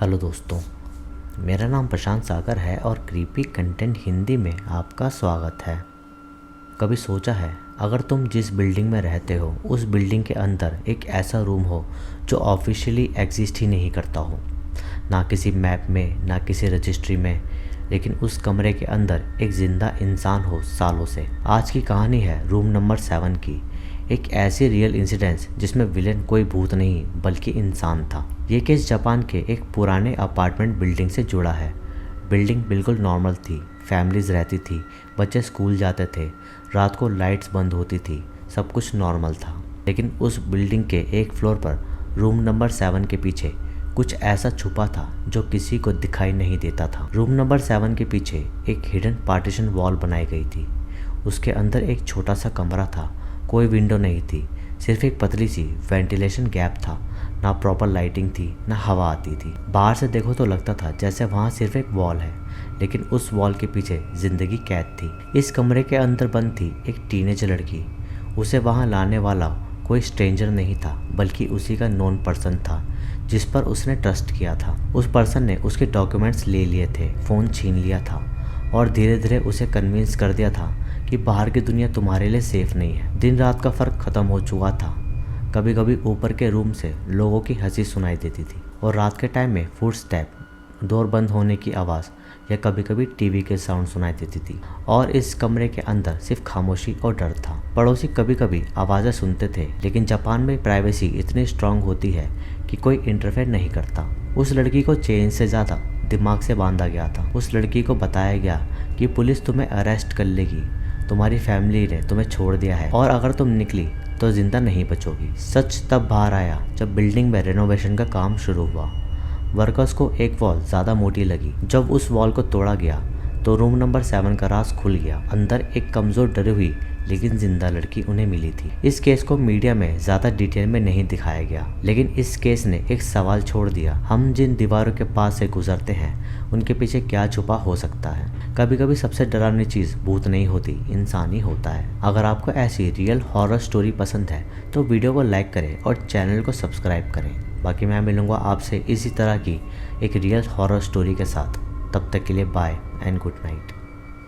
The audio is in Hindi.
हेलो दोस्तों, मेरा नाम प्रशांत सागर है और क्रीपी कंटेंट हिंदी में आपका स्वागत है। कभी सोचा है अगर तुम जिस बिल्डिंग में रहते हो उस बिल्डिंग के अंदर एक ऐसा रूम हो जो ऑफिशियली एग्जिस्ट ही नहीं करता हो, ना किसी मैप में ना किसी रजिस्ट्री में, लेकिन उस कमरे के अंदर एक ज़िंदा इंसान हो सालों से। आज की कहानी है रूम नंबर 7 की, एक ऐसी रियल इंसिडेंस जिसमें विलेन कोई भूत नहीं बल्कि इंसान था। ये केस जापान के एक पुराने अपार्टमेंट बिल्डिंग से जुड़ा है। बिल्डिंग बिल्कुल नॉर्मल थी, फैमिलीज रहती थी, बच्चे स्कूल जाते थे, रात को लाइट्स बंद होती थी, सब कुछ नॉर्मल था। लेकिन उस बिल्डिंग के एक फ्लोर पर रूम नंबर 7 के पीछे कुछ ऐसा छुपा था जो किसी को दिखाई नहीं देता था। रूम नंबर 7 के पीछे एक हिडन पार्टीशन वॉल बनाई गई थी। उसके अंदर एक छोटा सा कमरा था, कोई विंडो नहीं थी, सिर्फ एक पतली सी वेंटिलेशन गैप था। ना प्रॉपर लाइटिंग थी ना हवा आती थी। बाहर से देखो तो लगता था जैसे वहाँ सिर्फ एक वॉल है, लेकिन उस वॉल के पीछे जिंदगी कैद थी। इस कमरे के अंदर बंद थी एक टीनेज लड़की। उसे वहाँ लाने वाला कोई स्ट्रेंजर नहीं था बल्कि उसी का नोन पर्सन था जिस पर उसने ट्रस्ट किया था। उस पर्सन ने उसके डॉक्यूमेंट्स ले लिए थे, फ़ोन छीन लिया था और धीरे धीरे उसे कन्विंस कर दिया था कि बाहर की दुनिया तुम्हारे लिए सेफ नहीं है। दिन रात का फ़र्क ख़त्म हो चुका था। कभी कभी ऊपर के रूम से लोगों की हंसी सुनाई देती थी और रात के टाइम में फुटस्टेप, डोर बंद होने की आवाज़ या कभी कभी टीवी के साउंड सुनाई देती थी। और इस कमरे के अंदर सिर्फ खामोशी और डर था। पड़ोसी कभी कभी आवाज़ें सुनते थे, लेकिन जापान में प्राइवेसी इतनी स्ट्रांग होती है कि कोई इंटरफेयर नहीं करता। उस लड़की को चेन से ज़्यादा दिमाग से बांधा गया था। उस लड़की को बताया गया कि पुलिस तुम्हें अरेस्ट कर लेगी, तुम्हारी फैमिली ने तुम्हें छोड़ दिया है और अगर तुम निकली तो जिंदा नहीं बचोगी। सच तब बाहर आया जब बिल्डिंग में रेनोवेशन का काम शुरू हुआ। वर्कर्स को एक वॉल ज़्यादा मोटी लगी। जब उस वॉल को तोड़ा गया तो रूम नंबर 7 का राज खुल गया। अंदर एक कमज़ोर डरी हुई लेकिन जिंदा लड़की उन्हें मिली थी। इस केस को मीडिया में ज़्यादा डिटेल में नहीं दिखाया गया, लेकिन इस केस ने एक सवाल छोड़ दिया, हम जिन दीवारों के पास से गुजरते हैं उनके पीछे क्या छुपा हो सकता है। कभी कभी सबसे डरावनी चीज़ भूत नहीं होती, इंसान ही होता है। अगर आपको ऐसी रियल हॉरर स्टोरी पसंद है तो वीडियो को लाइक करें और चैनल को सब्सक्राइब करें। बाकी मैं मिलूंगा आपसे इसी तरह की एक रियल हॉरर स्टोरी के साथ। तब तक के लिए बाय एंड गुड नाइट।